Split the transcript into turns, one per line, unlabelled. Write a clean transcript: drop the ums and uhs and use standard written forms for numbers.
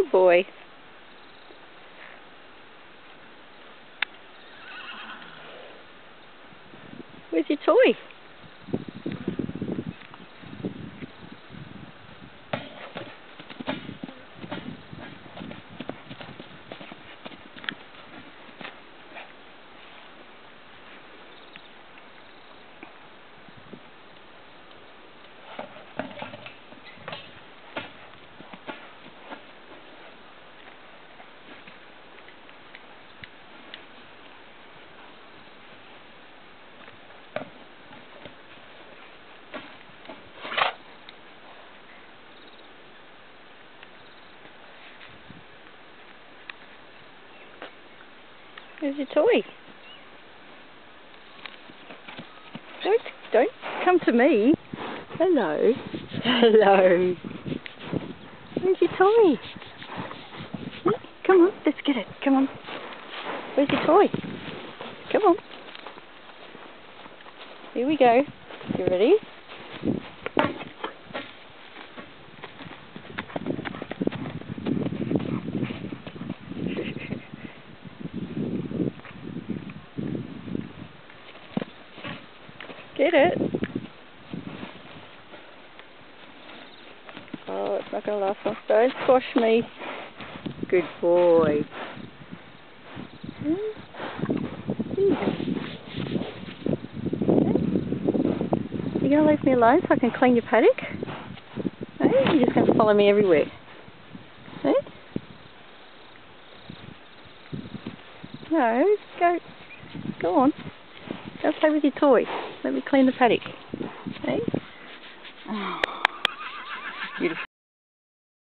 Good boy. Where's your toy? Where's your toy? Don't come to me. Hello. Hello. Where's your toy? Come on, let's get it. Come on. Where's your toy? Come on. Here we go. You ready? Get it. Oh, it's not going to last long. Don't squash me. Good boy. You going to leave me alone so I can clean your paddock? Hey, you're just going to follow me everywhere. Hey? No, go on. Go play with your toy. Let me clean the paddock. Hey? Oh.